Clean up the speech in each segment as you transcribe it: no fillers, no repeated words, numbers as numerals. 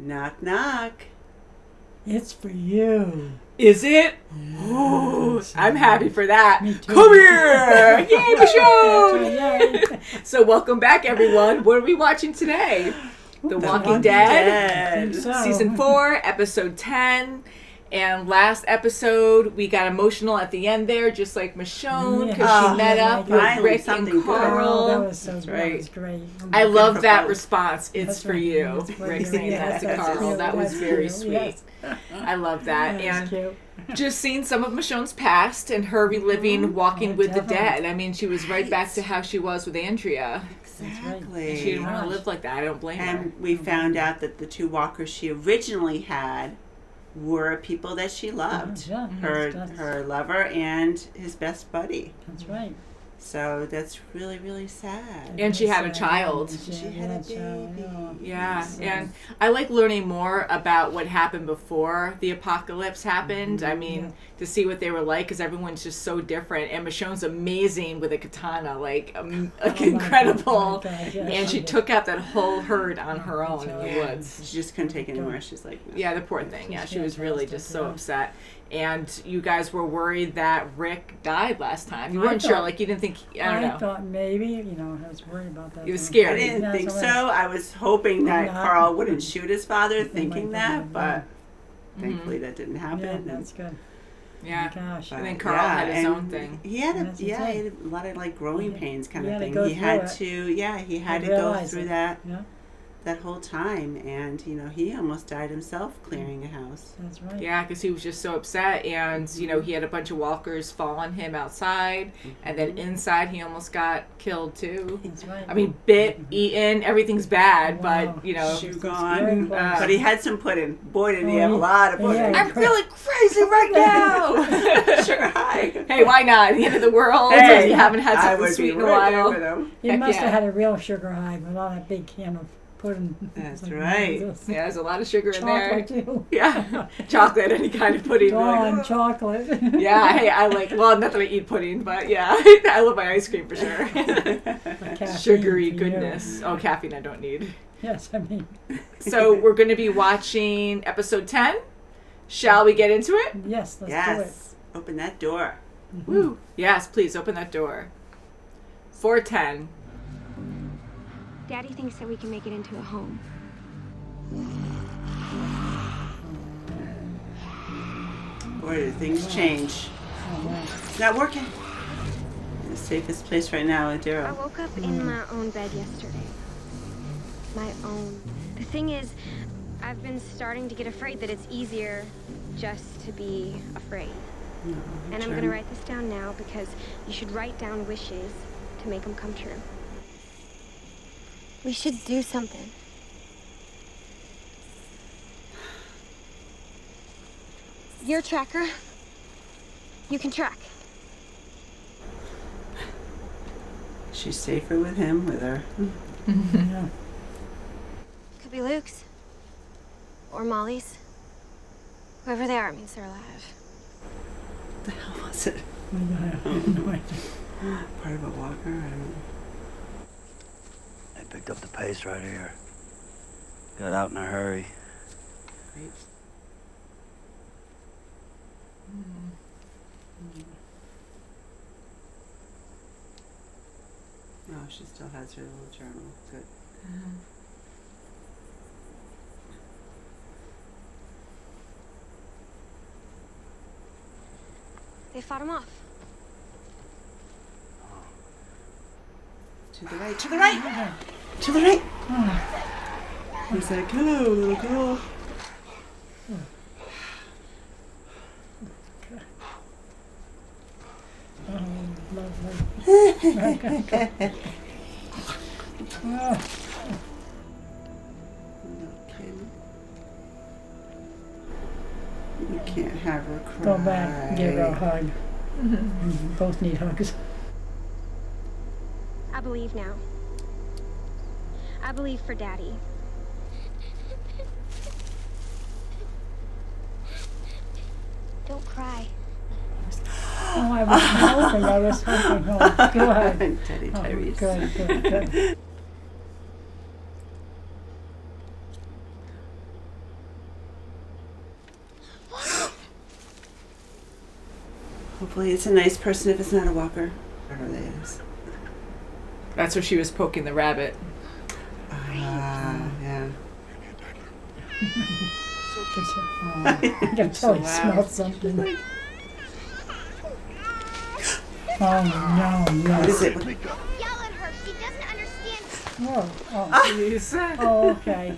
Knock, knock. It's for you. Is it? Yes, Ooh, I'm happy for that. Me too. Come here! Yay, Michonne! Yay. So welcome back, everyone. What are we watching today? The Walking Dead. I think so. Season 4, episode 10. And last episode, we got emotional at the end there, just like Michonne, because she met up with Rick and Carl. That was so That's that right. was great. I love that response. It's That's for right. you. That's what Rick it is. saying that to Yes, Carl. cute. That was That's very cute. sweet. Yes. I love that. That's And cute. just seeing some of Michonne's past and her reliving Walking Oh, with the definitely. Dead. I mean, she was right back to how she was with Andrea. Exactly. She didn't want to live like that. I don't blame her. And we found out that the two walkers she originally had were people that she loved. Yeah, Her lover and his best buddy. That's right. So that's really, really sad. And she had a child. She had a baby. Yeah, Yes. and I like learning more about what happened before the apocalypse happened. I mean, to see what they were like, because everyone's just so different. And Michonne's amazing with a katana, like incredible. God, yes, And she took out that whole herd on her own in the woods. She just couldn't take it anymore. She's like, no. Yeah, the poor thing. Yeah, she was really just so fantastic, upset. And you guys were worried that Rick died last time. You I weren't sure, thought- like you didn't think. I don't know. thought maybe, I was worried about that. You were though. scared. I didn't That's think what so. I- I was hoping that not. Carl wouldn't shoot his father, thinking might that, be, but Mhm. thankfully that didn't happen. Yeah, and- that's good. Yeah. Gosh. And then but, Carl had his and own thing. He had That's he had insane. a lot of like growing Yeah. pains kind He of had to thing. go He had through to, he had He to go realized through it. that Yeah, that whole time, and he almost died himself clearing a house. that's right. Yeah, because he was just so upset, and he had a bunch of walkers fall on him outside, and then inside he almost got killed too. That's right. I mean, bit, eaten, everything's bad, Wow. but Shoe Very gone, close. but he had some pudding. Boy, did he Oh, have a lot of yeah. pudding. I'm feeling crazy right now. Sugar high. Hey, why not? The end of the world. Hey, you haven't had I something would sweet be in a right there while. with him. You Heck must yeah. have had a real sugar high with all that big can of pudding. That's Something right. like this. Yeah, there's a lot of sugar in there. Chocolate too. Yeah, chocolate, any kind of pudding. Dawn Like, chocolate. yeah, hey, I like, well, not that I eat pudding, but yeah, I love my ice cream for sure. Caffeine Sugary for you. goodness. Oh, caffeine I don't need. Yes, I mean, So we're going to be watching episode 10. Shall we get into it? yes, let's Yes. Open that door. do it. Woo. Yes, please open that door. 410. Daddy thinks that we can make it into a home. Boy, did things change. Oh, wow. It's not working. The safest place right now with I Daryl. woke up in my own bed yesterday. My own. The thing is, I've been starting to get afraid that it's easier just to be afraid. And I'm gonna write this down now because you should write down wishes to make them come true. We should do something. You're a tracker. You can track. She's safer with him, with her. Yeah. Could be Luke's. Or Molly's. Whoever they are means they're alive. What the hell was it? I have no idea. Part of a walker? I don't know. I picked up the pace right here. Got out in a hurry. Great. Oh, she still has her little journal. Good. They fought him off. To the right, to the right! To the right! He's like, hello, little girl. Oh, lovely. Okay. Oh, Okay. You can't have her cry. go back and give her a hug. We both need hugs. I believe now. I believe for Daddy. Don't cry. Oh, I was hoping. Oh, good. Teddy Oh, Tyreese. good. Hopefully it's a nice person if it's not a walker. Whatever that is. That's where she was poking the rabbit. Yeah. I can tell he smelled something. Oh, no. What is it? Yell at her. She doesn't understand. Whoa. Oh, Jeez. oh, okay.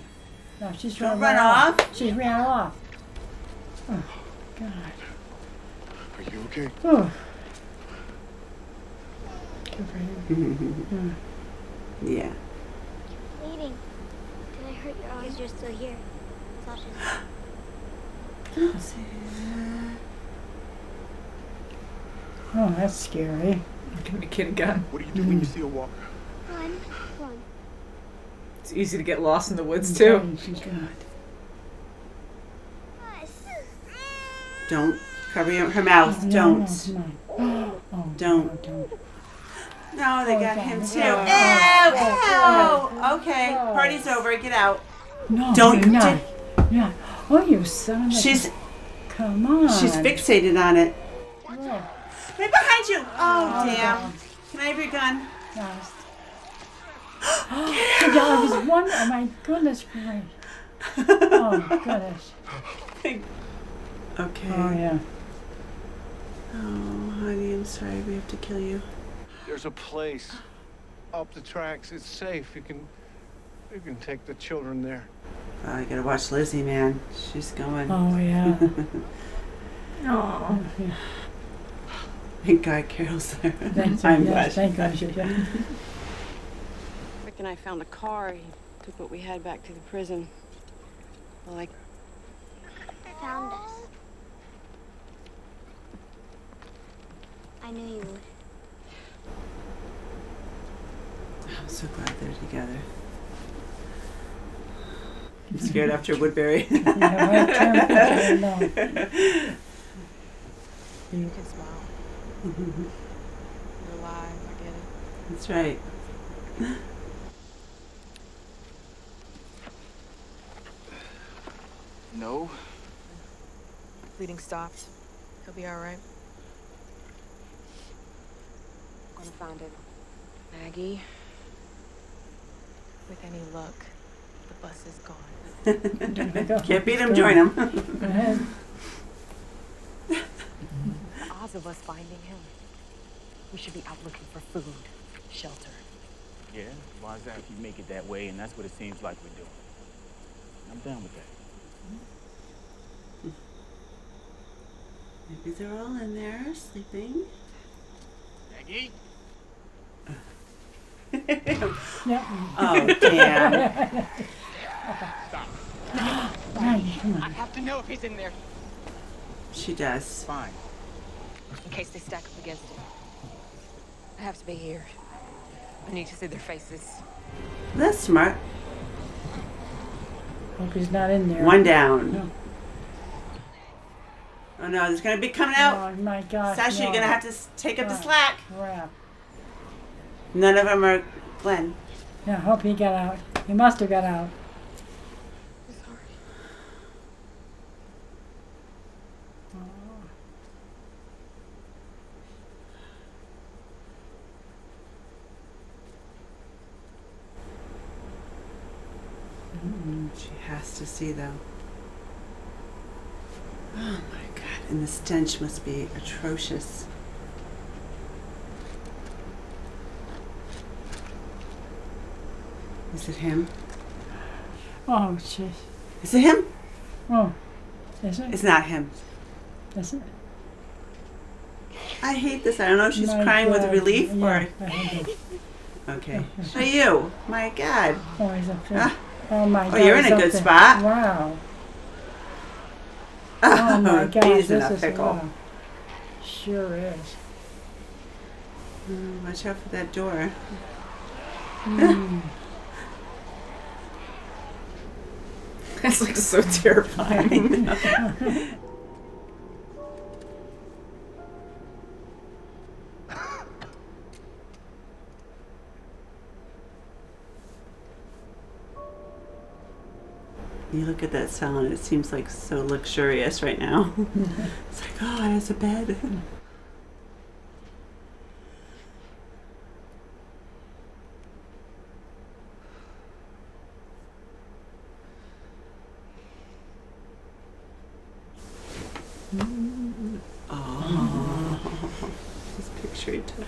No, she's trying Don't to run off. She ran off. Oh, God. Are you okay? Oh. Good for you. Yeah. Bleeding. Did I hurt your eyes? You're still here. Oh, that's scary. Give the kid a gun. What do you do when you see a walker? Run. It's easy to get lost in the woods too. She's gonna. Don't cover her mouth. Don't. Oh, Don't. No, don't. No, they Oh, got God. him too. Oh, Ew! Okay, oh. party's over. Get out. No, Don't- you're not. Yeah. Oh, you son of a... She's Come on. fixated on it. Oh, Right behind you. Oh, Oh, damn. God. Can I have your gun? Last. I was wondering. Oh, my goodness gracious. Oh, goodness. Okay. Oh, yeah. Oh, honey, I'm sorry. We have to kill you. There's a place up the tracks. It's safe. You can take the children there. Oh, I gotta watch Lizzie, man. She's going. Oh, yeah. Oh. Yeah. Thank God Carol's there. Thank I'm you. glad. Yes, thank God. Yeah. Rick and I found a car. He took what we had back to the prison. Well, like, Found us. I knew you would. I'm so glad they're together. I'm scared after Woodbury. Yeah, right turn, no. you can smile. You're alive. I get it. That's right. No. Bleeding stopped. He'll be all right. I'm gonna find him. Maggie. With any luck, the bus is gone. Can't beat him, join him. Go ahead. The odds of us finding him. We should be out looking for food, shelter. Yeah, why is that? If you make it that way, and that's what it seems like we're doing. I'm down with that. Maybe they're all in there sleeping. Maggie? Yeah. Oh, damn. Maggie, come I on. have to know if he's in there. She does. Fine. In case they stack up against him. I have to be here. I need to see their faces. That's smart. Hope he's not in there. One down. No. Oh no, there's gonna be coming out. Oh, my gosh. Sasha, no. you're gonna have to take up the Oh, slack. Crap. None of them are Glenn. Yeah, hope he got out. He must have got out. I'm sorry. She has to see though. Oh my God, and the stench must be atrocious. Is it him? Oh, jeez. Is it him? Oh, is it? It's not him. Is it? I hate this. I don't know if she's My crying with God. relief Yeah, or... I think it- Okay. How are you? My God. Oh, he's up there. Ah. Oh, my God. you're in he's a up good there. spot. Wow. Oh, my gosh. He's in This a is pickle. wow. Sure is. Watch out for that door. Mm. That's like so terrifying. You look at that cell and it seems like so luxurious right now. It's like, oh, it has a bed. Oh, this picture he took.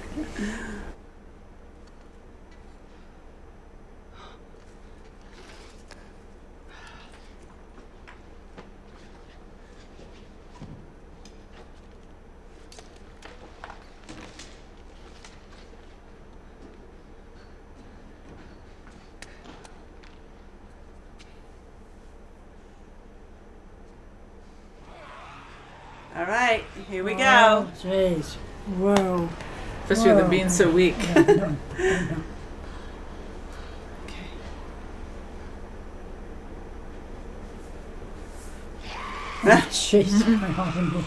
All right, here we go. Oh, jeez. Whoa. Especially with them being so weak. Yeah, no, no. Okay. Jeez. My heart.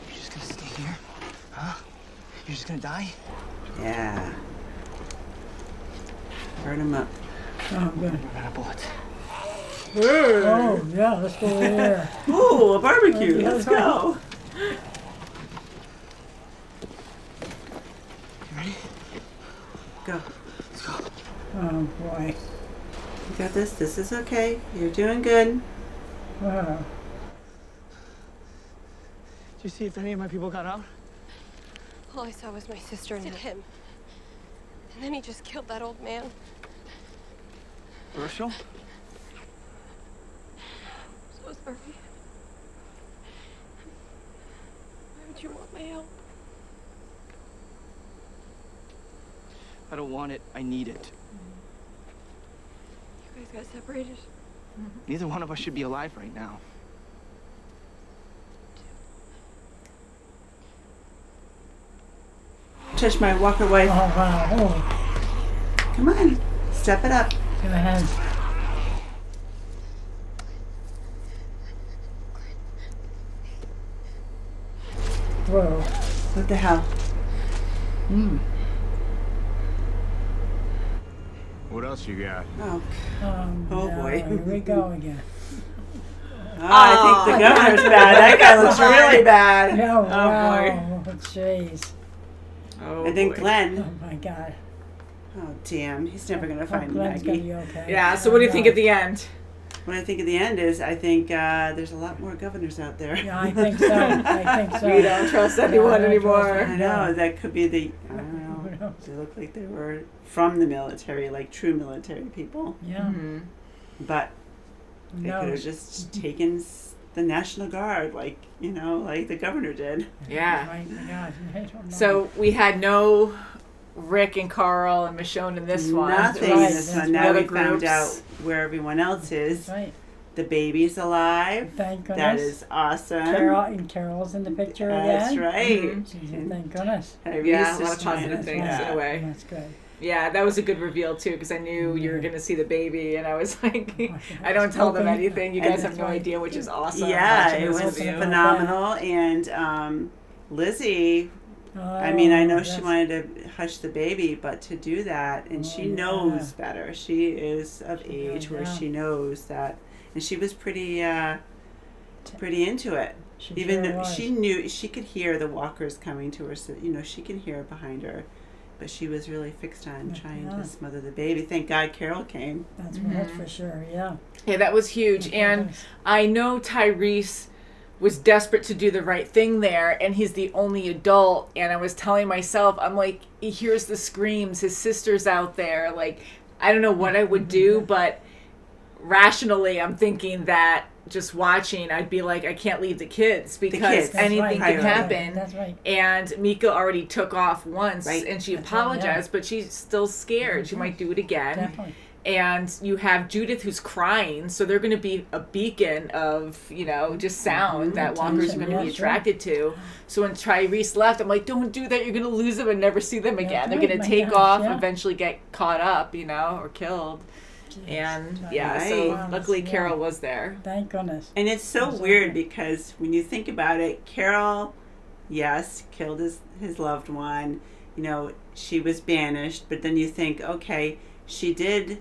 You're just gonna stay here? Huh? You're just gonna die? Yeah. Burn him up. Oh, good. We're out of bullets. Oh, yeah, let's go over there. Ooh, a barbecue. Yeah, Let's go. You ready? Go. Let's go. Oh, boy. You got this. This is okay. You're doing good. Wow. Did you see if any of my people got out? All I saw was my sister and him. And then he just killed that old man. Herschel? So sorry. Why would you want my help? I don't want it. I need it. You guys got separated. Neither one of us should be alive right now. Touch my walker wife. Oh, wow. Oh, Come on. Step it up. go ahead. Whoa. What the hell? Hmm. What else you got? Oh, Oh, boy. Here we go again. I think the governor's bad. That guy looks really bad. Oh, boy. wow. Jeez. Oh, And then boy. Glenn. Oh, my God. Oh, damn. He's never going to find Glenn's Maggie. gonna be okay. Yeah, so what do you think at the end? What I think at the end is I think there's a lot more governors out there. Yeah, I think so. I think so. We don't trust anyone I don't anymore. trust I know. That could be the, I don't know. They look like they were from the military, like true military people. Yeah. Mm-hmm. But they No. could have just taken the National Guard, like, you know, like the governor did. Yeah. Right, my God. I don't know. So we had no Rick and Carl and Michonne in this one. Nothing Right, in this that's one. Now right. we found Other out groups. where everyone else is. Right. The baby's alive. Thank goodness. That is awesome. Carol's in the picture That's again. right. Mhm. Jeez, And thank goodness. Tyreese Yeah, a lot is of trying positive to- things yeah. in a way. That's good. Yeah, that was a good reveal too, because I knew you were going to see the baby, and I was like, I don't was tell them hoping- anything. You And guys have no that's right. idea, which is awesome. Yeah, watching it this was with you. phenomenal. And Lizzie, I mean, I know she wanted to hush the baby, but to do that, and she Oh, knows better. She is of She age does, where yeah. she knows that, and she was pretty into it. She Even sure though was. she knew she could hear the walkers coming to her, so you know she can hear behind her, but she was really fixed on trying Yeah. to smother the baby. Thank God Carol came. That's for sure. Yeah. Yeah, that was huge. And I know Tyreese was desperate to do the right thing there, and he's the only adult. And I was telling myself, I'm like, he hears the screams, his sister's out there. Like, I don't know what I would do, but rationally, I'm thinking that just watching, I'd be like, I can't leave the kids because kids. That's anything right. could That's happen. That's right. And Mika already took off once, Right. and she That's right, apologized, but she's still scared. She might do it again. Definitely. And you have Judith who's crying, so they're going to be a beacon of, you know, just sound that walkers are going to Yeah, be sure. attracted to. So when Tyreese left, I'm like, don't do that. You're going to lose them and never see them again. That's They're right, going to my take gosh, off, yeah. eventually get caught up, you know, or killed. And yeah, so Right. luckily Yeah. Carol was there. Thank goodness. And it's so Exactly. weird because when you think about it, Carol, yes, killed his loved one. You know, she was banished, but then you think, okay, she did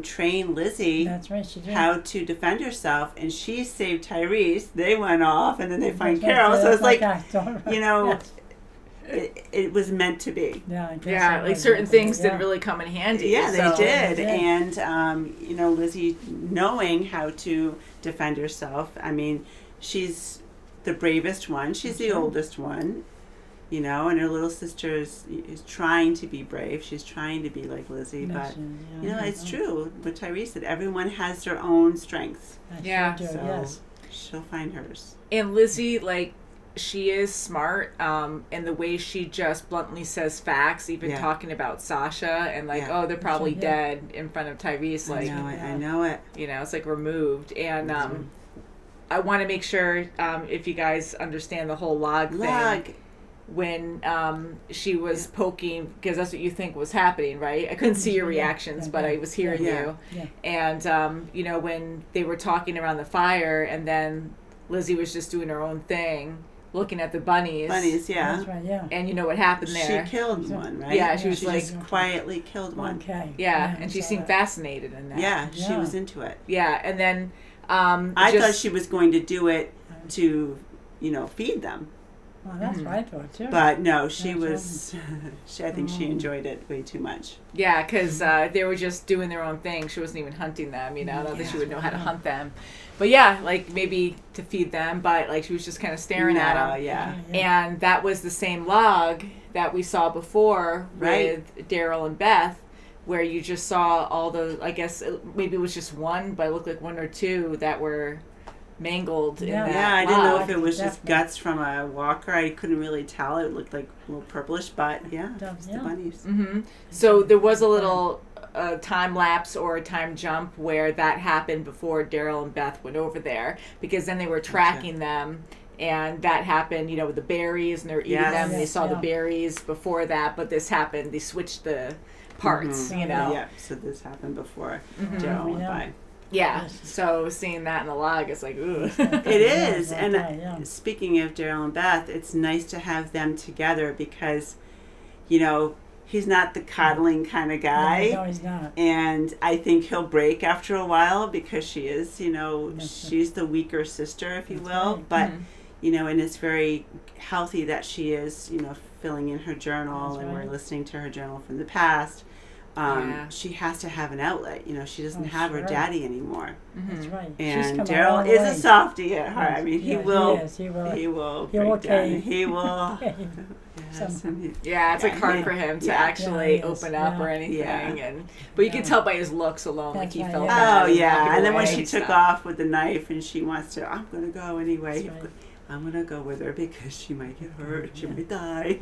train Lizzie That's right. She did. how to defend herself, and she saved Tyreese. They went off, and then they find That's Carol. So it's like, I don't- you know, Yes. it was meant to be. Yeah, I guess Yeah, it like was. certain things Yeah. did really come in handy. Yeah, they so- did. They did. And, Lizzie knowing how to defend herself. I mean, she's the bravest one. She's the Sure. oldest one, and her little sister is trying to be brave. She's trying to be like Lizzie. No, But, yeah, it's true what Tyreese said. Everyone has their own strengths. I Yeah. sure do, So yes. she'll find hers. And Lizzie, like, she is smart, and the way she just bluntly says facts, even Yeah. talking about Sasha and like, Yeah. oh, they're probably Yeah. dead in front of Tyreese, like, I know it. it's like removed. And Mhm. I want to make sure if you guys understand the whole log thing. When she was poking, because that's what you think was happening, right? I couldn't see your reactions, but I was hearing Yeah. you. Yeah. And, when they were talking around the fire, and then Lizzie was just doing her own thing, looking at the bunnies. Bunnies, yeah. That's right, yeah. And you know what happened there? She killed one, right? Yeah, she was she like- just quietly killed one. Okay. Yeah, I and she saw seemed that. fascinated in that. Yeah, she Yeah. was into it. Yeah, and then I just- thought she was going to do it to, feed them. Well, that's what I thought too. But no, she That's was. I think she enjoyed it way too much. Yeah, because they were just doing their own thing. She wasn't even hunting them, not that she would know how to hunt them. But yeah, like maybe to feed them, but like she was just kind of staring at them. Yeah. And that was the same log that we saw before Right. with Daryl and Beth, where you just saw all the, I guess maybe it was just one, but it looked like one or two that were mangled in that Yeah, I didn't know log. if it was just Definitely. guts from a walker. I couldn't really tell. It looked like a little purplish, but yeah, it's the Yeah. bunnies. Hmm. So there was a little time lapse or a time jump where that happened before Daryl and Beth went over there, because then they were tracking them, and that happened, with the berries, and they were eating Yes. them. They Yes, saw the yeah. berries before that, but this happened. They switched the parts, Mhm. you know. Yeah, so this happened before Mhm. Daryl went Yeah. by. Yeah. Yes. So seeing that in the log, it's like, ooh. It is, Yeah, and right, yeah. speaking of Daryl and Beth, it's nice to have them together because, he's not the coddling kind of guy. No, he's not. And I think he'll break after a while because she is, Yes. she's the weaker sister, if you That's will. right. But, Mhm. and it's very healthy that she is, filling in her journal That's and right. we're listening to her journal from the past. Yeah. She has to have an outlet. She doesn't Oh, have her sure. daddy anymore. That's right. She's And come a Daryl long is way. a softie at heart. I mean, he Yeah, will. He is. He will. He will He'll break down. okay. He will. Okay. Yes, Some- and he- Yeah, it's like Yeah, hard he- for him to yeah. actually Yeah, he is. open up Yeah. or anything, Yeah. but you can Yeah. tell by his looks alone, like That's he right, felt yeah. bad. Oh and yeah, walking and then when away she and took stuff. off with the knife and she wants to, I'm gonna go anyway. That's right. I'm gonna go with her because she might get hurt. She might die.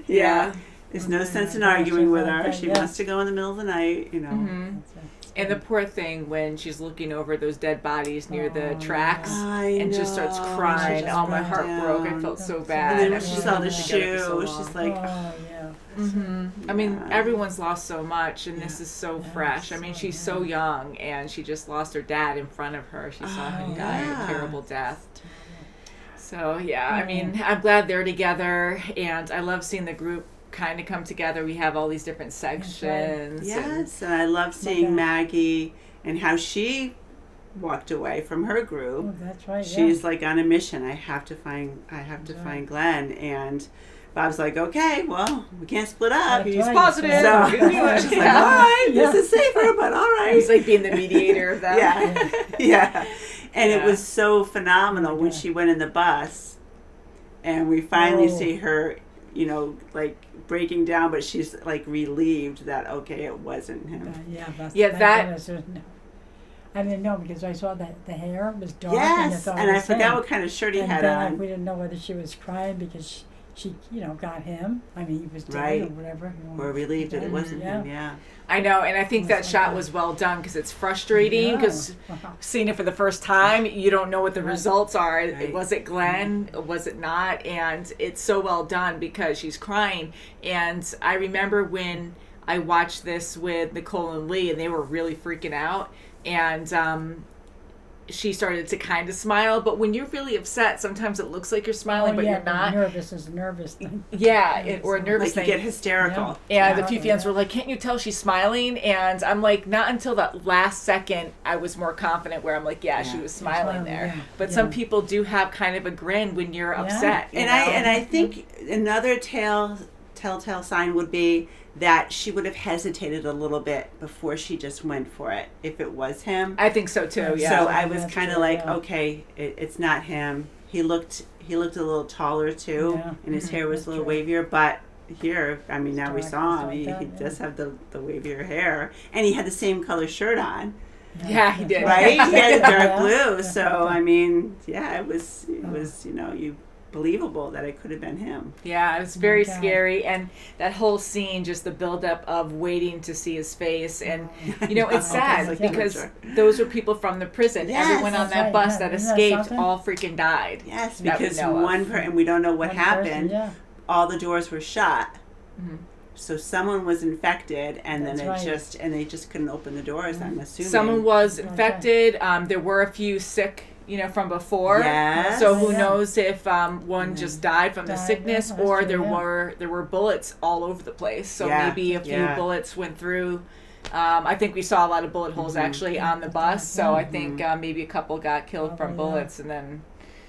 Yeah. There's no Oh, sense in gosh, arguing with like her. that, She yeah. wants to go in the middle of the night. Mhm. That's it. And the poor thing when she's looking over those dead bodies near the Oh, tracks I and just starts know. crying. She just Oh, my broke heart broke. I down. felt so And bad. And then when after she we've saw been the together for so shoe, long. she's like, Oh yeah. I mean, Yeah. everyone's lost so much, and this Yeah. is so Yeah, fresh. I so, mean, she's yeah. so young, and she just lost her dad in front of her. She saw him Oh, die yeah. a terrible death. So, yeah, I mean, I'm glad they're together, and I love seeing the group kind of come together. We have all these different sections. and- yes, and I love seeing that. Maggie and how she walked away from her group. Oh, that's right. She's like on a mission. I have to find Right. find Glenn. And Bob's like, okay, well, we can't split up. That's He's right. positive. So We can do it. she's like, all right, this is safer, but all right. He's like being the mediator of them. yeah, yeah. And it Yeah. was so phenomenal when Yeah. she went in the bus, and we finally Oh. see her, like breaking down, but she's like relieved that okay, it wasn't him. Yeah, that's, Yeah, thank that- goodness there's no- I didn't know because I saw that the hair was dark. And, Yes, thought and it I was forgot him. what kind of shirt he And had then, on. we didn't know whether she was crying because she got him. I mean, he was dead Right. or whatever. Or relieved that it wasn't him. Yeah. I know, and I think that It's shot like was well done because it's frustrating because seeing it for the first time, you don't know what the Right. results are. Right. Was it Glenn? Was it not? And it's so well done because she's crying. And I remember when I watched this with Nicole and Lee, and they were really freaking out. And she started to kind of smile. But when you're really upset, sometimes it looks like you're smiling, but you're not. Nervous is a nervous thing. Yeah, or a nervous like thing. You get hysterical. Yeah. And a few fans were like, can't you tell she's smiling? And I'm like, not until that last second I was more confident where I'm like, she was smiling there. Yeah. But some people do have kind of a grin when you're upset. And I think another telltale sign would be that she would have hesitated a little bit before she just went for it if it was him. I think so too. Yeah. So I was kind of like, okay, it's not him. He looked a little taller too, and his hair was a little wavier. But here, I mean, now we saw him. He does have the wavier hair, and he had the same color shirt on. Yeah, he did. Right? He had dark blue. So I mean, it was you. Believable that it could have been him. Yeah, it was very scary, and that whole scene, just the buildup of waiting to see his face, and it's sad because those were people from the prison. Everyone on that bus that escaped all freaking died. Yes, because and we don't know what happened. All the doors were shut, so someone was infected, and then they just couldn't open the doors. I'm assuming someone was infected. There were a few sick. From before. Yes. So who knows if one just died from the sickness, or there were bullets all over the place. So maybe a few bullets went through. I think we saw a lot of bullet holes actually on the bus. So I think maybe a couple got killed from bullets, and then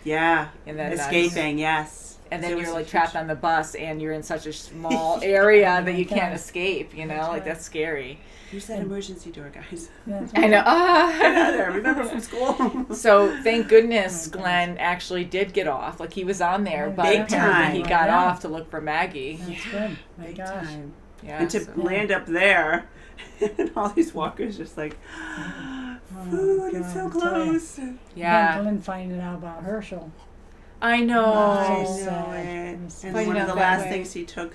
escaping. Yes. And then you're like trapped on the bus, and you're in such a small area that you can't escape. That's scary. Use that emergency door, guys. I know. I remember from school. So thank goodness Glenn actually did get off. Like he was on there, but big time. He got off to look for Maggie. That's good. Big time. Yeah, and to land up there, and all these walkers just like, food, it's so close. Yeah. Glenn finding out about Herschel. I know. I know it. And one of the last things he took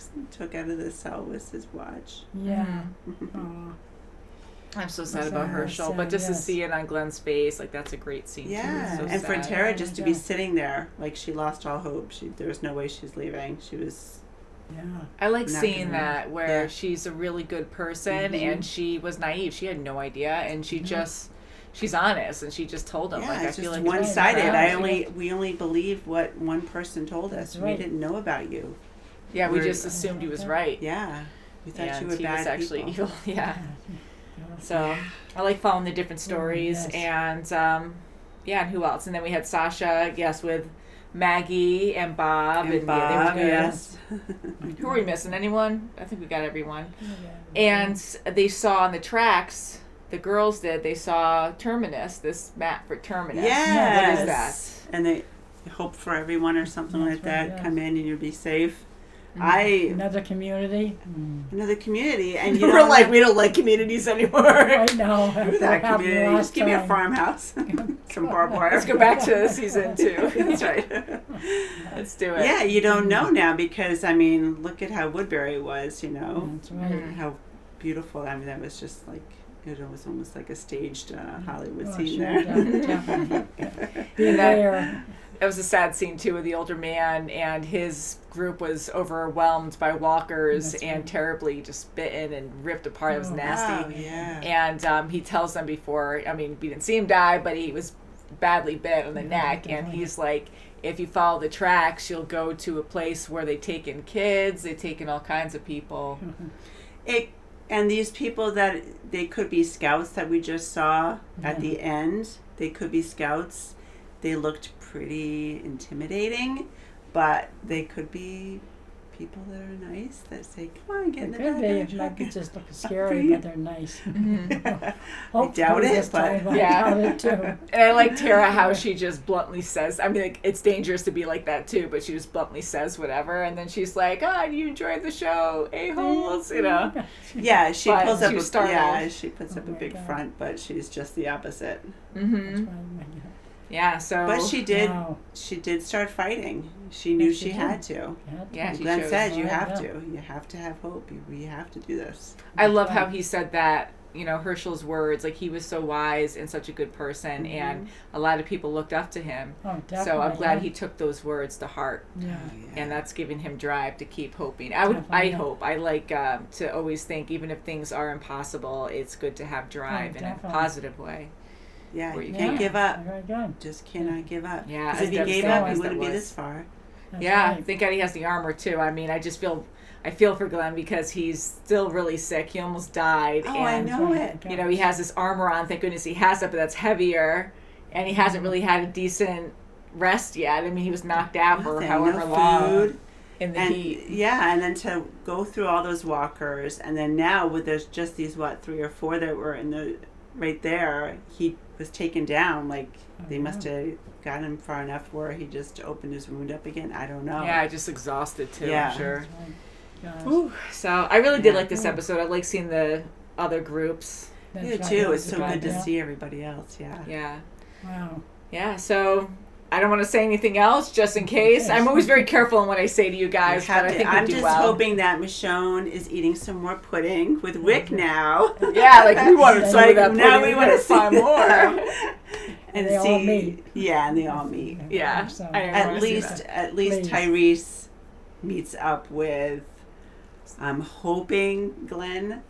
out of the cell was his watch. Yeah. I'm so sad about Herschel, but just to see it on Glenn's face, like that's a great scene. Yeah, too. So and sad. for Tara just to be sitting there, like she lost all hope. There was no way she's leaving. She was. Yeah. I like seeing that where she's a really good person and she was naive. She had no idea, and she just. She's honest, and she just told him. Yeah, like, it's I feel just like one-sided. We only believe what one person told us. We didn't know about you. Yeah, we just assumed he was right. Yeah, we thought you were he bad was actually people. evil. Yeah. So I like following the different stories, and and who else? And then we had Sasha, with Maggie and Bob, and Bob, they were good. yes. Who are we missing? Anyone? I think we got everyone. And they saw on the tracks. The girls did. They saw Terminus, this map for Terminus. Yes. What is that? And they hope for everyone or something like that. Come in and you'll be safe. Another community. Another community. And we're like, we don't like communities anymore. I know. That community. Just give me a farmhouse. Some barbed wire. Let's go back to season 2. That's right. Let's do it. Yeah, you don't know now because, I mean, look at how Woodbury was, That's right. How beautiful. I mean, that was just like... It was almost like a staged Hollywood scene there. It was a sad scene too with the older man, and his group was overwhelmed by walkers and terribly just bitten and ripped apart. It was nasty. Wow, yeah. And he tells them before, I mean, we didn't see him die, but he was badly bit on the neck, and he's like, if you follow the tracks, you'll go to a place where they've taken kids, they've taken all kinds of people. And these people that they could be scouts that we just saw at the end, they could be scouts. They looked pretty intimidating, but they could be people that are nice that say, "Come on, get in the back of the truck." Might just look scary, but they're nice. I doubt it, but I doubt it too. And I like Tara how she just bluntly says, I mean, like, it's dangerous to be like that too, but she just bluntly says whatever, and then she's like, you enjoyed the show, a-holes, Yeah, she but pulls up. She puts up a big front, but she's just the opposite. Yeah, so. But she did. She did start fighting. She knew she had to. Yeah, Glenn said, "You have to. You have to have hope. You have to do this." I love how he said that. Herschel's words, like he was so wise and such a good person, and a lot of people looked up to him. So I'm glad he took those words to heart, and that's giving him drive to keep hoping. I hope. I like to always think, even if things are impossible, it's good to have drive in a positive way. Yeah, Where you you can't give up. Very good. Just cannot give up. Yeah, Because if you as gave devastating up, as you that wouldn't be was. this far. That's Yeah, right. thank God he has the armor too. I mean, I feel for Glenn because he's still really sick. He almost died. Oh, I and, know That's it. You know, he has this armor on. Thank goodness he has it, but that's heavier. And he hasn't really had a decent rest yet. I mean, he was knocked out for Nothing, however no long food. in the And heat. yeah, and then to go through all those walkers, and then now with there's just these 3 or 4 that were in the right there, he was taken down. Like they must have got him far enough where he just opened his wound up again. I don't know. Yeah, just exhausted too, Yeah. I'm sure. That's right. Gosh. Whew. So I really did Yeah. like this episode. I like seeing the other groups. That's You right. too. It's That's so right. good to Yeah. see everybody else. Yeah. Yeah. Wow. Yeah, so I don't want to say anything else just in case. I'm always very careful in what I say to you guys, but I think we I'm do just well. hoping that Michonne is eating some more pudding with Rick now. Yeah, like we want to It's see like, that now pudding. we want to find see more. and they see. all meet. Yeah, and they all meet. Yeah, So, I don't wanna At see least, that. at least Please. Tyreese meets up with. I'm hoping Glenn,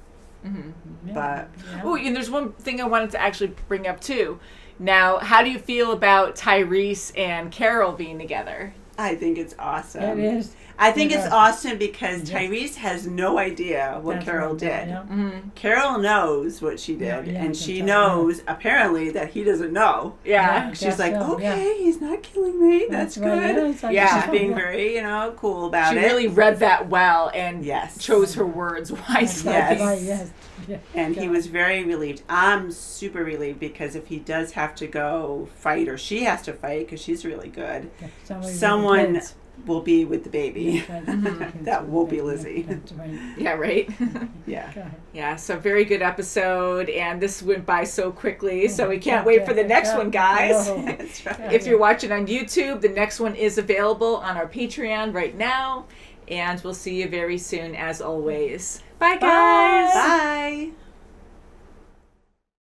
Mhm. yeah, but yeah. Oh, and there's one thing I wanted to actually bring up too. Now, how do you feel about Tyreese and Carol being together? I think it's awesome. It is. I think Yeah. it's awesome because Yeah. Tyreese has no idea what That's Carol right, did. yeah. Mm-hmm. Carol knows what she did, Yeah, yeah, I and can she tell, knows apparently that he doesn't know. Yeah. She's guess like, so, okay, he's not killing me. That's right, good. it's like- Yeah. She's being very, cool about She it. really read that well and Yes. chose her words wisely. Yes. Right, yes. Yeah. And he God. was very relieved. I'm super relieved because if he does have to go fight, or she has to fight because she's really good, Okay, somebody with the someone kids. will be with the baby. That's right. Mhm. That won't be Yeah, Lizzie. That's right. Yeah, right? Yeah. God. Yeah, so very good episode, and this went by so quickly, so we can't Yeah, wait for the yeah, next yeah. one, guys. Oh. That's right. If you're watching on YouTube, the next one is available on our Patreon right now, and we'll see you very soon, as always. Bye, guys! Bye.